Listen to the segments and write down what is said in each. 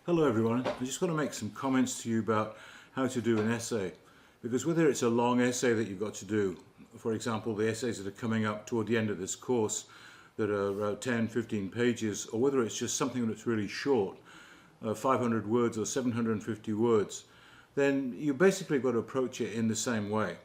Hello everyone, I just want to make some comments to you about how to do an essay, because whether it's a long essay that you've got to do, for example the essays that are coming up toward the end of this course that are 10-15 pages, or whether it's just something that's really short, 500 words or 750 words, then you basically got to approach it in the same way.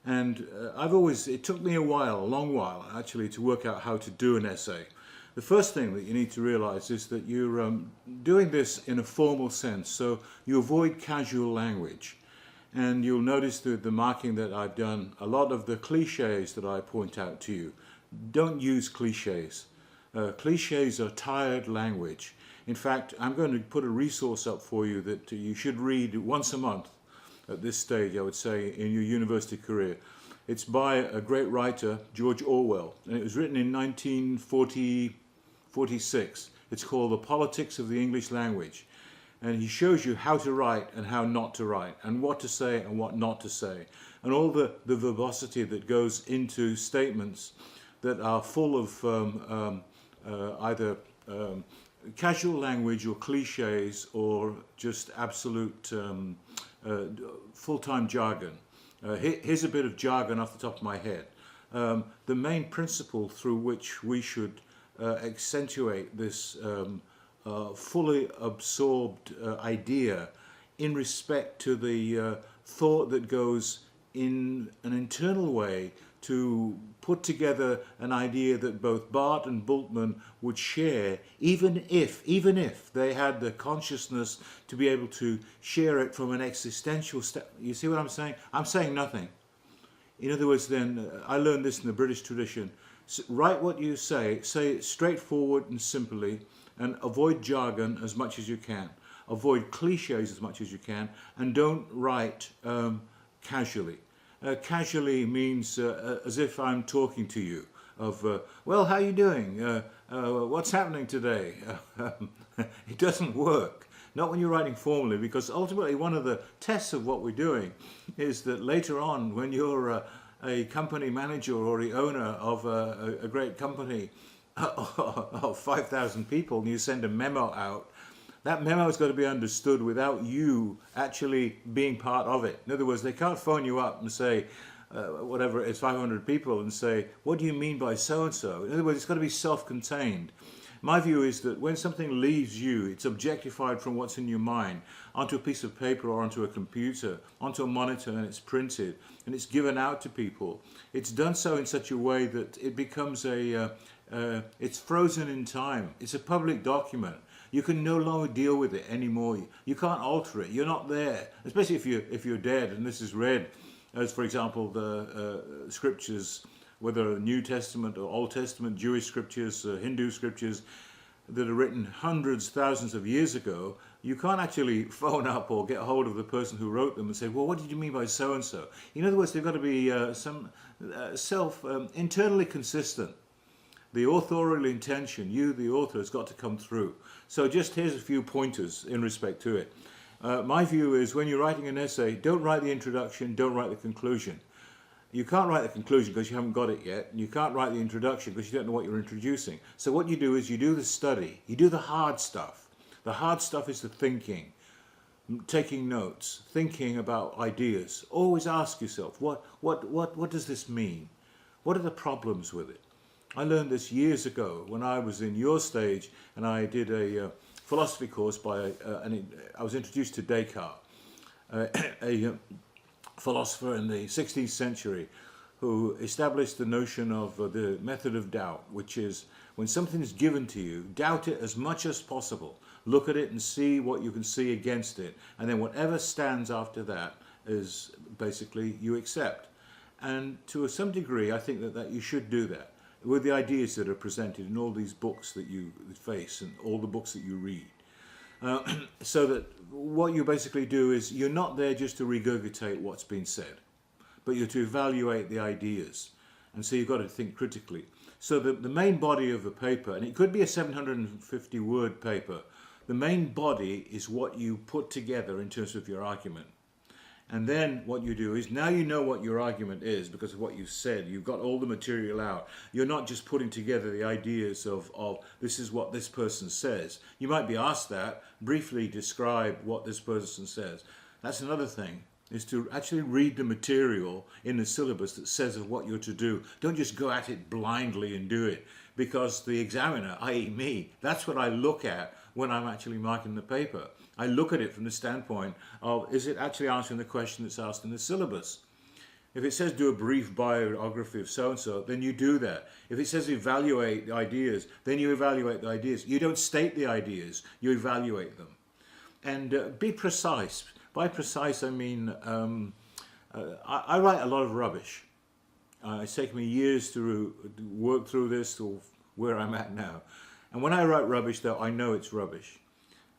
And it took me a long while actually, to work out how to do an essay. The first thing that you need to realize is that you're doing this in a formal sense, so you avoid casual language. And you'll notice through the marking that I've done, a lot of the cliches that I point out to you. Don't use cliches. Cliches are tired language. In fact, I'm going to put a resource up for you that you should read once a month at this stage, I would say, in your university career. It's by a great writer, George Orwell, and it was written in 1946. It's called The Politics of the English Language. And he shows you how to write and how not to write, and what to say and what not to say, and all the verbosity that goes into statements that are full of either casual language or cliches or just absolute full-time jargon. Here's a bit of jargon off the top of my head. The main principle through which we should accentuate this fully absorbed idea in respect to the thought that goes in an internal way to put together an idea that both Barthes and Bultmann would share, even if they had the consciousness to be able to share it from an existential step. You see what I'm saying? I'm saying nothing. In other words, then, I learned this in the British tradition. Write what you say it straightforward and simply, and avoid jargon as much as you can. Avoid cliches as much as you can, and don't write casually. Casually means as if I'm talking to you, well, how are you doing? What's happening today? It doesn't work. Not when you're writing formally, because ultimately one of the tests of what we're doing is that later on, when you're a company manager or the owner of a great company of 5,000 people, and you send a memo out, that memo has got to be understood without you actually being part of it. In other words, they can't phone you up and say, whatever it is, 500 people, and say, what do you mean by so-and-so? In other words, it's got to be self-contained. My view is that when something leaves you, it's objectified from what's in your mind onto a piece of paper or onto a computer, onto a monitor, and it's printed, and it's given out to people. It's done so in such a way that it becomes it's frozen in time. It's a public document. You can no longer deal with it anymore. You can't alter it. You're not there, especially if you're dead and this is read, as for example the scriptures, whether New Testament or Old Testament, Jewish scriptures, Hindu scriptures that are written hundreds, thousands of years ago. You can't actually phone up or get hold of the person who wrote them and say, well, what did you mean by so-and-so? In other words, they've got to be internally consistent. The authorial intention, you, the author, has got to come through. So just here's a few pointers in respect to it. My view is when you're writing an essay, don't write the introduction, don't write the conclusion. You can't write the conclusion because you haven't got it yet, and you can't write the introduction because you don't know what you're introducing. So what you do is you do the study, you do the hard stuff. The hard stuff is the thinking, taking notes, thinking about ideas. Always ask yourself, what does this mean? What are the problems with it? I learned this years ago when I was in your stage, and I did a philosophy course I was introduced to Descartes, a philosopher in the 16th century who established the notion of the method of doubt, which is when something is given to you, doubt it as much as possible. Look at it and see what you can see against it, and then whatever stands after that is basically you accept. And to some degree, I think that you should do that with the ideas that are presented in all these books that you face and all the books that you read. So that what you basically do is you're not there just to regurgitate what's been said, but you're to evaluate the ideas. And so you've got to think critically. So the main body of the paper, and it could be a 750 word paper, the main body is what you put together in terms of your argument. And then what you do is, now you know what your argument is because of what you said. You've got all the material out. You're not just putting together the ideas of this is what this person says. You might be asked that, briefly describe what this person says. That's another thing, is to actually read the material in the syllabus that says of what you're to do. Don't just go at it blindly and do it, because the examiner, i.e. me, that's what I look at when I'm actually marking the paper. I look at it from the standpoint of, is it actually answering the question that's asked in the syllabus? If it says do a brief biography of so-and-so, then you do that. If it says evaluate the ideas, then you evaluate the ideas. You don't state the ideas, you evaluate them. And be precise. By precise, I mean, I write a lot of rubbish. It's taken me years to work through this to where I'm at now. And when I write rubbish, though, I know it's rubbish.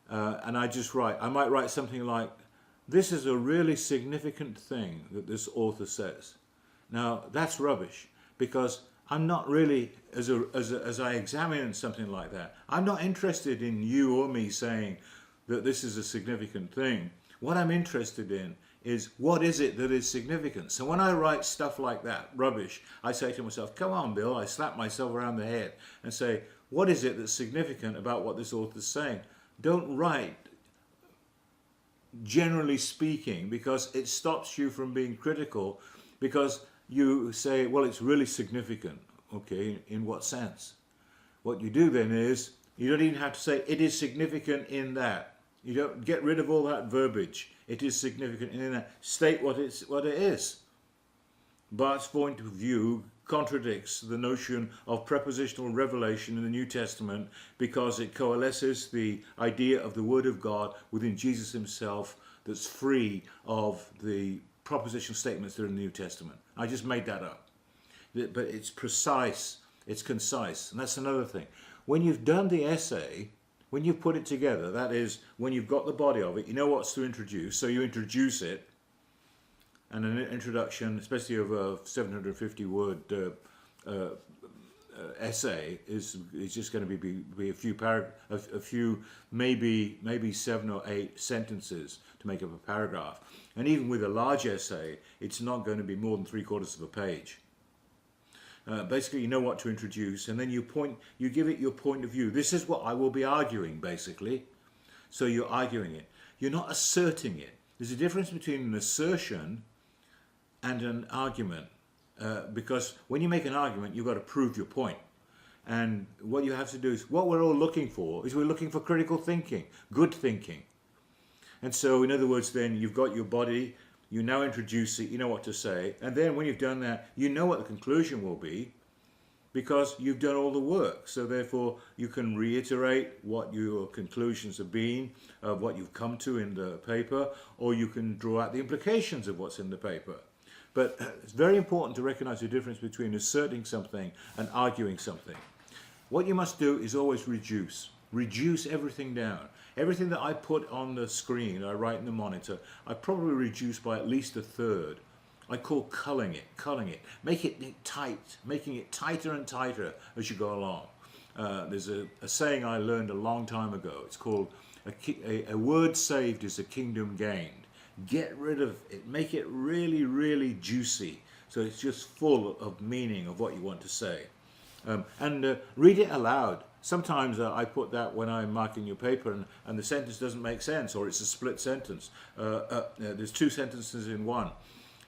And I just write. I might write something like, this is a really significant thing that this author says. Now, that's rubbish, because I'm not really, as I examine something like that, I'm not interested in you or me saying that this is a significant thing. What I'm interested in is, what is it that is significant? So when I write stuff like that, rubbish, I say to myself, come on, Bill, I slap myself around the head and say, what is it that's significant about what this author's saying? Don't write generally speaking, because it stops you from being critical, because you say, well, it's really significant. Okay, in what sense? What you do then is, you don't even have to say it is significant in that. You don't get rid of all that verbiage. It is significant in that. State what it is. Barth's point of view contradicts the notion of prepositional revelation in the New Testament, because it coalesces the idea of the Word of God within Jesus himself that's free of the propositional statements that are in the New Testament. I just made that up. But it's precise, it's concise, and that's another thing. When you've done the essay, when you put it together, that is, when you've got the body of it, you know what's to introduce, so you introduce it. And an introduction, especially of a 750-word essay, is just going to be a few maybe 7 or 8 sentences to make up a paragraph. And even with a large essay, it's not going to be more than 3/4 of a page. Basically, you know what to introduce, and then you give it your point of view. This is what I will be arguing, basically. So you're arguing it. You're not asserting it. There's a difference between an assertion and an argument, because when you make an argument, you've got to prove your point. And what you have to do is, what we're all looking for is, we're looking for critical thinking, good thinking. And so, in other words, then you've got your body, you now introduce it, you know what to say, and then when you've done that, you know what the conclusion will be, because you've done all the work. So therefore, you can reiterate what your conclusions have been, of what you've come to in the paper, or you can draw out the implications of what's in the paper. But it's very important to recognize the difference between asserting something and arguing something. What you must do is always reduce. Reduce everything down. Everything that I put on the screen, I write in the monitor, I probably reduce by at least 1/3. I call culling it. Make it tight, making it tighter and tighter as you go along. There's a saying I learned a long time ago. It's called, a word saved is a kingdom gained. Get rid of it, make it really, really juicy, so it's just full of meaning of what you want to say. And read it aloud. Sometimes I put that when I'm marking your paper and the sentence doesn't make sense, or it's a split sentence. There's 2 sentences in one.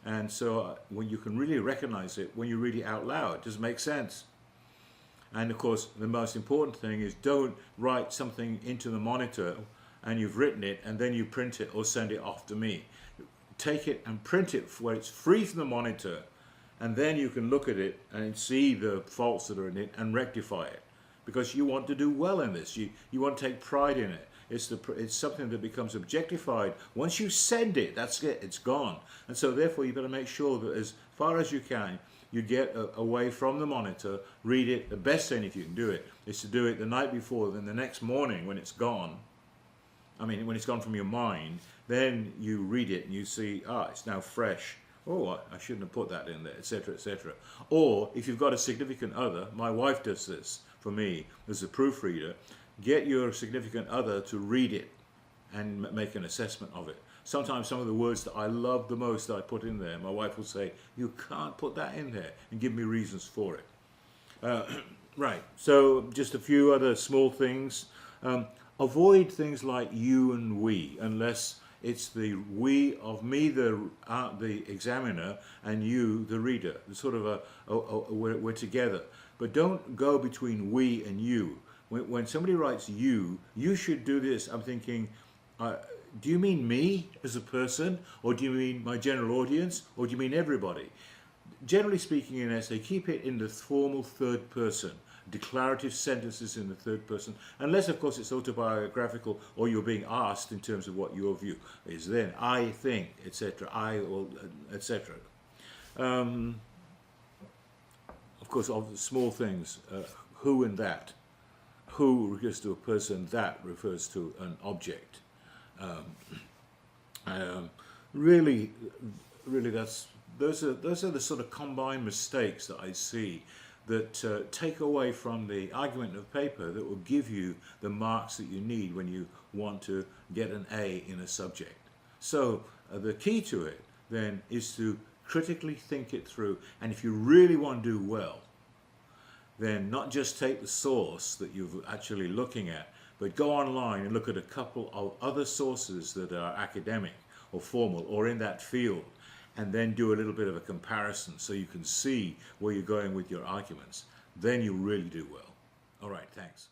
And so when you can really recognize it, when you read it out loud, does it make sense? And of course, the most important thing is, don't write something into the monitor and you've written it and then you print it or send it off to me. Take it and print it where it's free from the monitor, and then you can look at it and see the faults that are in it and rectify it, because you want to do well in this. You want to take pride in it. It's something that becomes objectified. Once you send it, that's it, it's gone. And so therefore you better make sure that as far as you can, you get away from the monitor, read it. The best thing, if you can do it, is to do it the night before, then the next morning when it's gone, when it's gone from your mind, then you read it and you see, it's now fresh. Oh, I shouldn't have put that in there, etc., etc. Or if you've got a significant other, my wife does this for me as a proofreader, get your significant other to read it and make an assessment of it. Sometimes some of the words that I love the most that I put in there, my wife will say, you can't put that in there, and give me reasons for it. Right, so just a few other small things. Avoid things like you and we, unless it's the we of me, the examiner, and you, the reader. It's sort of we're together. But don't go between we and you. When somebody writes you should do this. I'm thinking, do you mean me as a person, or do you mean my general audience, or do you mean everybody? Generally speaking, in an essay, keep it in the formal third person. Declarative sentences in the third person, unless of course it's autobiographical or you're being asked in terms of what your view is. Then I think, etc. I will, etc. Of course, of the small things, who and that. Who refers to a person, that refers to an object. Really, those are the sort of combined mistakes that I see that take away from the argument of paper that will give you the marks that you need when you want to get an A in a subject. So the key to it then is to critically think it through, and if you really want to do well, then not just take the source that you're actually looking at, but go online and look at a couple of other sources that are academic or formal or in that field, and then do a little bit of a comparison so you can see where you're going with your arguments. Then you really do well. All right, thanks.